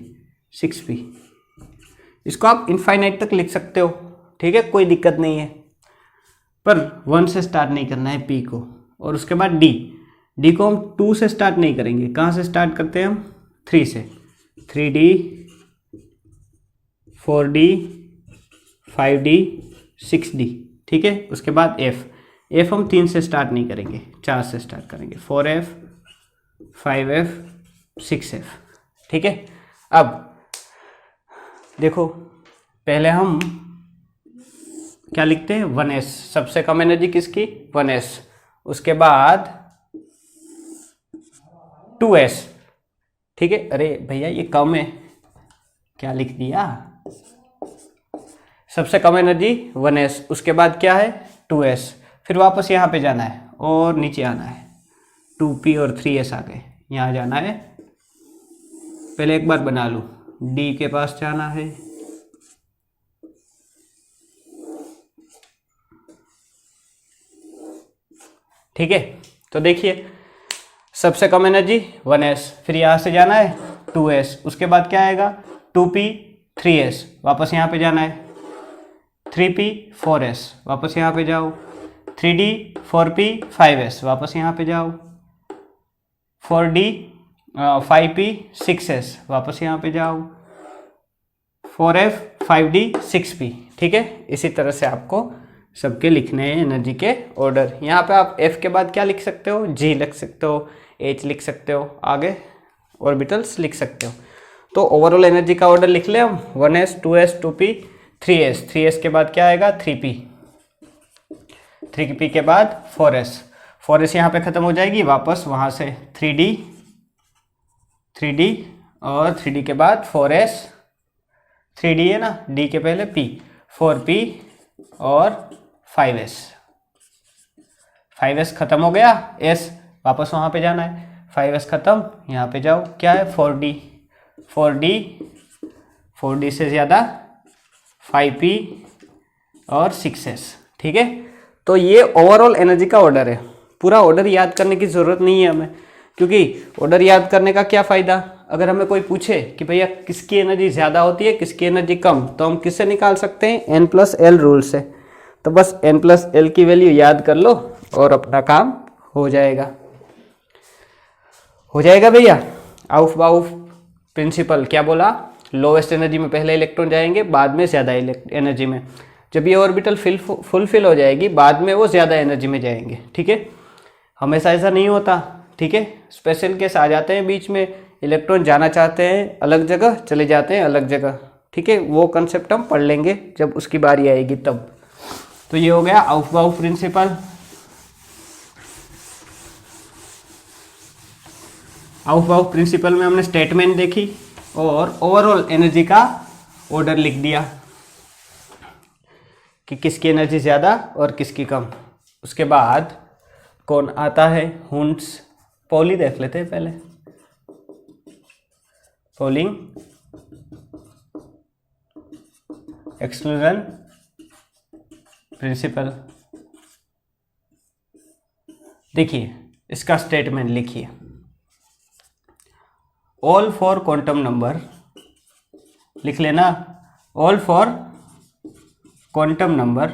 6p। इसको आप इनफाइनाइट तक लिख सकते हो। ठीक है, कोई दिक्कत नहीं है, पर 1 से स्टार्ट नहीं करना है p को। और उसके बाद d को हम 2 से स्टार्ट नहीं करेंगे, कहाँ से स्टार्ट करते हैं हम, 3 से। 3d, 4d, 5d, 6d। ठीक है, उसके बाद f हम 3 से स्टार्ट नहीं करेंगे, 4 से स्टार्ट करेंगे, 4f, 5f, 6f। ठीक है, अब देखो पहले हम क्या लिखते हैं, 1s, सबसे कम एनर्जी किसकी, 1s। उसके बाद 2s। ठीक है, अरे भैया ये कम है, क्या लिख दिया, सबसे कम एनर्जी 1s, उसके बाद क्या है 2s, फिर वापस यहाँ पे जाना है और नीचे आना है, 2p और 3s आ गए, यहाँ जाना है। पहले एक बार बना लूँ, d के पास जाना है, ठीक है। तो देखिए सबसे कम एनर्जी 1s, फिर यहाँ से जाना है 2s, उसके बाद क्या आएगा 2p, 3s, वापस यहाँ पे जाना है, 3p, 4s, वापस यहाँ पे जाओ, 3d, 4p, 5s, वापस यहाँ पे जाओ, 4d, 5p, 6s, वापस यहाँ पे जाओ, 4f, 5d, 6p। ठीक है, इसी तरह से आपको सबके लिखने हैं एनर्जी के ऑर्डर। यहाँ पे आप f के बाद क्या लिख सकते हो, g लिख सकते हो, h लिख सकते हो, आगे ऑर्बिटल्स लिख सकते हो। तो ओवरऑल एनर्जी का ऑर्डर लिख ले हम, 1s, 2s, 2p, 3s, 3s के बाद क्या आएगा 3p, 3p के बाद 4s, 4s यहाँ पे ख़त्म हो जाएगी, वापस वहाँ से 3d, 3d और 3d के बाद 4s, 3d है ना, d के पहले p, 4p और 5s, 5s खत्म हो गया, s वापस वहाँ पे जाना है, 5s खत्म, यहाँ पे जाओ, क्या है 4d, 4d, 4d से ज़्यादा 5p और 6s। ठीक है, तो ये ओवरऑल एनर्जी का ऑर्डर है। पूरा ऑर्डर याद करने की ज़रूरत नहीं है हमें, क्योंकि ऑर्डर याद करने का क्या फ़ायदा, अगर हमें कोई पूछे कि भैया किसकी एनर्जी ज़्यादा होती है, किसकी एनर्जी कम, तो हम किससे निकाल सकते हैं, n+l रूल से। तो बस n+l की वैल्यू याद कर लो और अपना काम हो जाएगा, भैया। आउफ बाउफ प्रिंसिपल क्या बोला, लोवेस्ट एनर्जी में पहले इलेक्ट्रॉन जाएंगे, बाद में ज़्यादा एनर्जी में। जब ये ऑर्बिटल फुलफिल हो जाएगी बाद में वो ज़्यादा एनर्जी में जाएंगे, ठीक है। हमेशा ऐसा नहीं होता, ठीक है। स्पेशल केस आ जाते हैं बीच में, इलेक्ट्रॉन जाना चाहते हैं अलग जगह, चले जाते हैं अलग जगह, ठीक है। वो कंसेप्ट हम पढ़ लेंगे जब उसकी बारी आएगी तब। तो ये हो गया aufbau प्रिंसिपल। aufbau प्रिंसिपल में हमने स्टेटमेंट देखी और ओवरऑल एनर्जी का ऑर्डर लिख दिया कि किसकी एनर्जी ज़्यादा और किसकी कम। उसके बाद कौन आता है, हुंड्स। पॉली देख लेते हैं पहले, पॉलिंग एक्सक्लूजन प्रिंसिपल। देखिए इसका स्टेटमेंट लिखिए, ऑल फॉर क्वांटम नंबर, लिख लेना, all for quantum number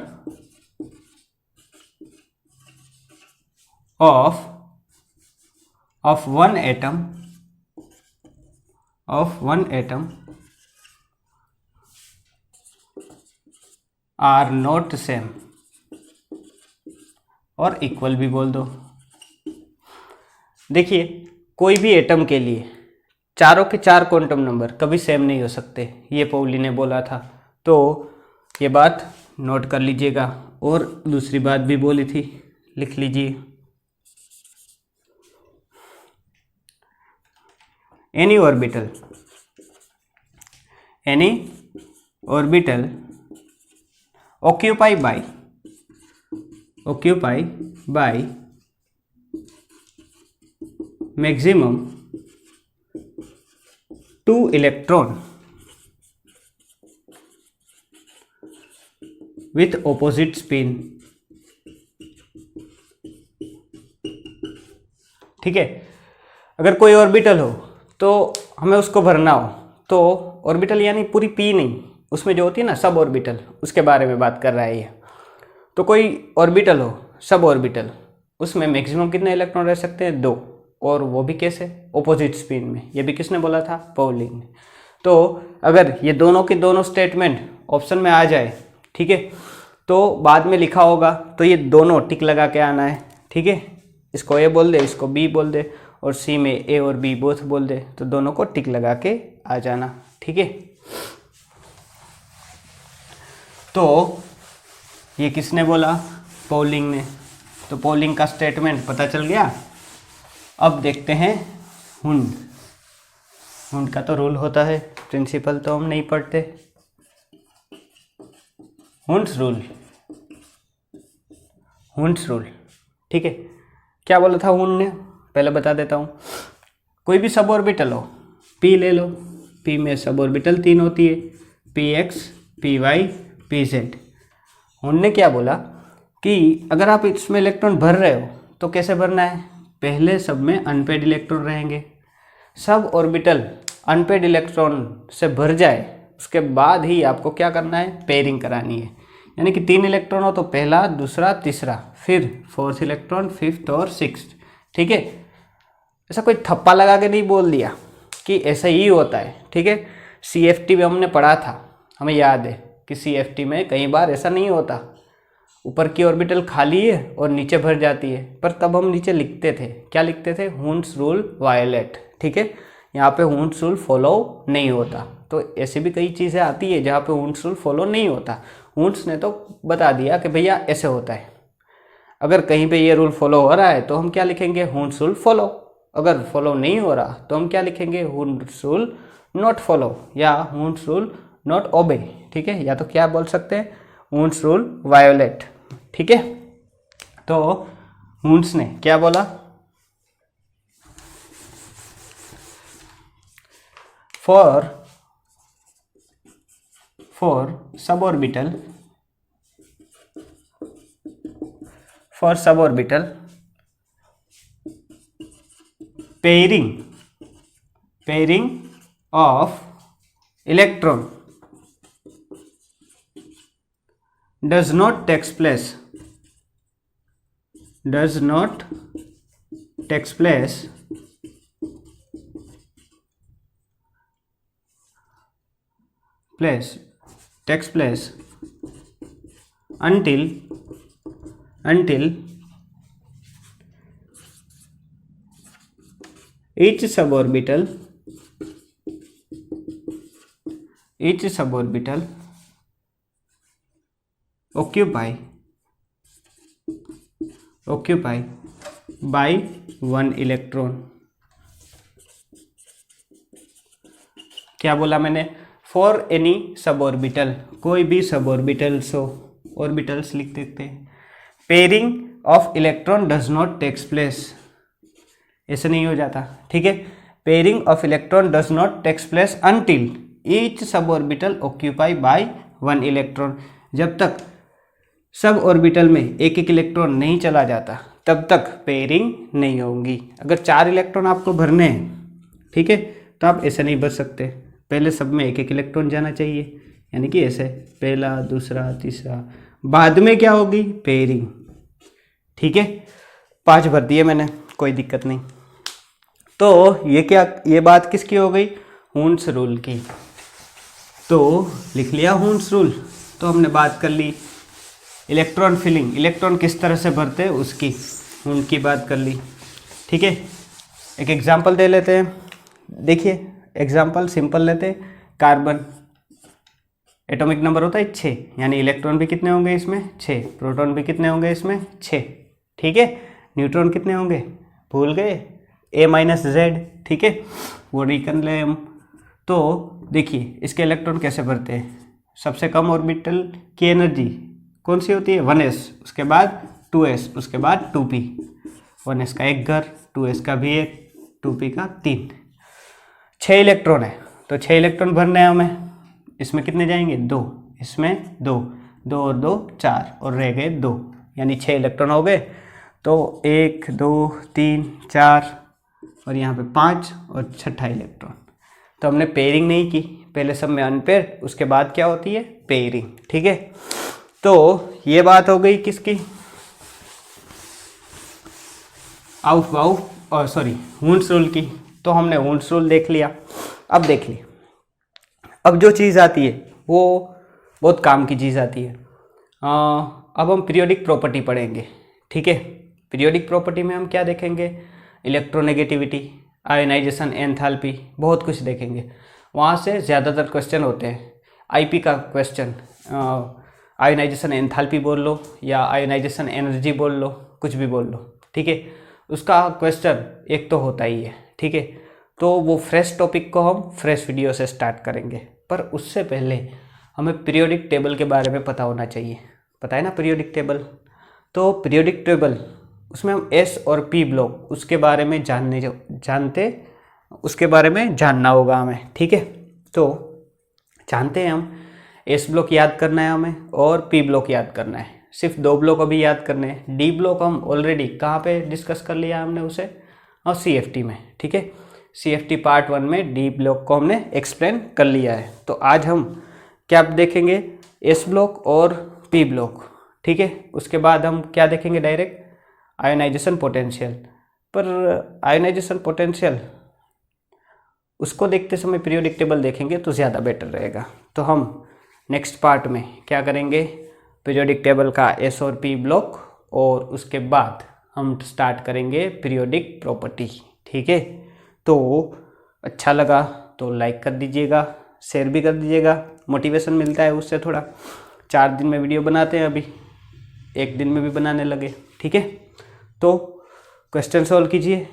of one atom are not same, और इक्वल भी बोल दो। देखिए कोई भी एटम के लिए चारों के चार क्वांटम नंबर कभी सेम नहीं हो सकते, ये पॉली ने बोला था, तो ये बात नोट कर लीजिएगा। और दूसरी बात भी बोली थी, लिख लीजिए, any orbital occupy by maximum 2 electron with opposite spin, ठीक है। अगर कोई ऑर्बिटल हो तो हमें उसको भरना हो, तो ऑर्बिटल यानी पूरी पी नहीं, उसमें जो होती है ना सब ऑर्बिटल, उसके बारे में बात कर रहा है ये। तो कोई ऑर्बिटल हो, सब ऑर्बिटल, उसमें मैक्सिमम कितने इलेक्ट्रॉन रह सकते हैं, 2, और वो भी कैसे, ऑपोजिट स्पिन में। ये भी किसने बोला था, पॉली ने। तो अगर ये दोनों के दोनों स्टेटमेंट ऑप्शन में आ जाए, ठीक है, तो बाद में लिखा होगा तो ये दोनों टिक लगा के आना है, ठीक है। इसको ए बोल दे, इसको बी बोल दे, और सी में ए और बी बोथ बोल दे, तो दोनों को टिक लगा के आ जाना, ठीक है। तो ये किसने बोला, पॉलिंग ने। तो पॉलिंग का स्टेटमेंट पता चल गया। अब देखते हैं हुंड का तो रूल होता है, प्रिंसिपल तो हम नहीं पढ़ते। हुंड्स रूल, ठीक है। क्या बोला था हुंड ने, पहले बता देता हूँ। कोई भी सब ऑर्बिटल हो, पी ले लो, पी में सब ऑर्बिटल 3 होती है, P X, P Y, P Z. Hund ने क्या बोला कि अगर आप इसमें इलेक्ट्रॉन भर रहे हो तो कैसे भरना है, पहले सब में अनपेड इलेक्ट्रॉन रहेंगे, सब ऑर्बिटल अनपेड इलेक्ट्रॉन से भर जाए, उसके बाद ही आपको क्या करना है, पेयरिंग करानी है। यानी कि 3 इलेक्ट्रॉन हो तो पहला, दूसरा, तीसरा, फिर 4th इलेक्ट्रॉन, 5th और 6th, ठीक है। ऐसा कोई थप्पा लगा के नहीं बोल दिया कि ऐसा ही होता है, ठीक है। CFT में हमने पढ़ा था, हमें याद है कि CFT में कई बार ऐसा नहीं होता, ऊपर की ऑर्बिटल खाली है और नीचे भर जाती है, पर तब हम नीचे लिखते थे, क्या लिखते थे, हुंड्स रूल वायलेट, ठीक है। यहाँ पे हुंड्स रूल फॉलो नहीं होता। तो ऐसे भी कई चीज़ें आती है जहाँ पे हुंड्स रूल फॉलो नहीं होता। हुंड्स ने तो बता दिया कि भैया ऐसे होता है। अगर कहीं पे ये रूल फॉलो हो रहा है तो हम क्या लिखेंगे, हुंड्स रूल फॉलो। अगर फॉलो नहीं हो रहा तो हम क्या लिखेंगे, हुंड्स रूल नॉट फॉलो या हुंड्स रूल नॉट ओबे, ठीक है। या तो क्या बोल सकते हैं, हुंड्स रूल वायोलेट, ठीक है। तो हुंड्स ने क्या बोला, for suborbital pairing of electron does not takes place until each suborbital occupy by one electron। क्या बोला मैंने? फॉर एनी सबऑर्बिटल, कोई भी सबऑर्बिटल्स हो, ऑर्बिटल्स लिख देते हैं। Pairing of electron does not takes place, ऐसे नहीं हो जाता, ठीक है। Pairing of electron does not takes place until each sub orbital occupy by one electron. जब तक सब ऑर्बिटल में एक एक इलेक्ट्रॉन नहीं चला जाता तब तक पेयरिंग नहीं होगी। अगर 4 इलेक्ट्रॉन आपको भरने हैं, ठीक है, तो आप ऐसे नहीं भर सकते, पहले सब में एक एक इलेक्ट्रॉन जाना चाहिए, यानी कि ऐसे पहला, दूसरा, तीसरा, बाद में क्या होगी? पेयरिंग, ठीक है। 5 भर दिए मैंने, कोई दिक्कत नहीं। तो ये बात किसकी हो गई? हून्स रूल की। तो लिख लिया हून्स रूल। तो हमने बात कर ली इलेक्ट्रॉन फिलिंग, इलेक्ट्रॉन किस तरह से भरते हैं उसकी, उनकी बात कर ली, ठीक है। एक एग्जांपल दे लेते हैं, देखिए एग्जांपल सिंपल लेते हैं। कार्बन एटॉमिक नंबर होता है 6, यानी इलेक्ट्रॉन भी कितने होंगे इसमें? 6। प्रोटॉन भी कितने होंगे इसमें? 6, ठीक है। न्यूट्रॉन कितने होंगे? भूल गए? A-Z, ठीक है, वो कर ले हम। तो देखिए इसके इलेक्ट्रॉन कैसे भरते हैं। सबसे कम ऑर्बिटल की एनर्जी कौन सी होती है? 1s, उसके बाद 2s, उसके बाद 2p। 1s का एक घर, 2s का भी एक, 2p का 3। 6 इलेक्ट्रॉन है, तो 6 इलेक्ट्रॉन भरने हैं हमें। इसमें कितने जाएंगे? 2, इसमें 2, 2 और 2 4, और रह गए 2, यानी 6 इलेक्ट्रॉन हो गए। तो 1 2 3 4 और यहाँ पे 5 और छठा इलेक्ट्रॉन। तो हमने पेयरिंग नहीं की, पहले सब में अनपेयर, उसके बाद क्या होती है? पेयरिंग, ठीक है। तो ये बात हो गई किसकी? हून्स रूल की। तो हमने हून्स रूल देख लिया। अब देख ली, अब जो चीज़ आती है वो बहुत काम की चीज़ आती है। अब हम पीरियोडिक प्रॉपर्टी पढ़ेंगे, ठीक है। पीरियोडिक प्रॉपर्टी में हम क्या देखेंगे? इलेक्ट्रोनेगेटिविटी, आयोनाइजेशन, एंथैल्पी, बहुत कुछ देखेंगे। वहाँ से ज़्यादातर क्वेश्चन होते हैं। आईपी का क्वेश्चन, आयोनाइजेशन एंथैल्पी बोल लो या आयोनाइजेशन एनर्जी बोल लो, कुछ भी बोल लो, ठीक है, उसका क्वेश्चन एक तो होता ही है, ठीक है। तो वो फ्रेश टॉपिक को हम फ्रेश वीडियो से स्टार्ट करेंगे, पर उससे पहले हमें पीरियोडिक टेबल के बारे में पता होना चाहिए। पता है ना पीरियोडिक टेबल? तो पीरियोडिक टेबल, उसमें हम एस और पी ब्लॉक, उसके बारे में उसके बारे में जानना होगा हमें, ठीक है। तो जानते हैं हम एस ब्लॉक याद करना है हमें और पी ब्लॉक याद करना है। सिर्फ 2 ब्लॉक अभी याद करने हैं। डी ब्लॉक हम ऑलरेडी कहाँ पे डिस्कस कर लिया हमने उसे? और CFT में, ठीक है। CFT पार्ट 1 में डी ब्लॉक को हमने एक्सप्लेन कर लिया है। तो आज हम क्या देखेंगे? एस ब्लॉक और पी ब्लॉक, ठीक है। उसके बाद हम क्या देखेंगे? Direct ionization potential. पर आयोनाइजेशन पोटेंशियल उसको देखते समय पीरियोडिक टेबल देखेंगे तो ज़्यादा बेटर रहेगा। तो हम नेक्स्ट पार्ट में क्या करेंगे? पीरियोडिक टेबल का एस और पी ब्लॉक, और उसके बाद हम स्टार्ट करेंगे पीरियोडिक प्रॉपर्टी, ठीक है। तो अच्छा लगा तो लाइक कर दीजिएगा, शेयर भी कर दीजिएगा, मोटिवेशन मिलता है उससे थोड़ा। 4 दिन में वीडियो बनाते हैं, अभी 1 दिन में भी बनाने लगे, ठीक है। तो क्वेश्चन सॉल्व कीजिए।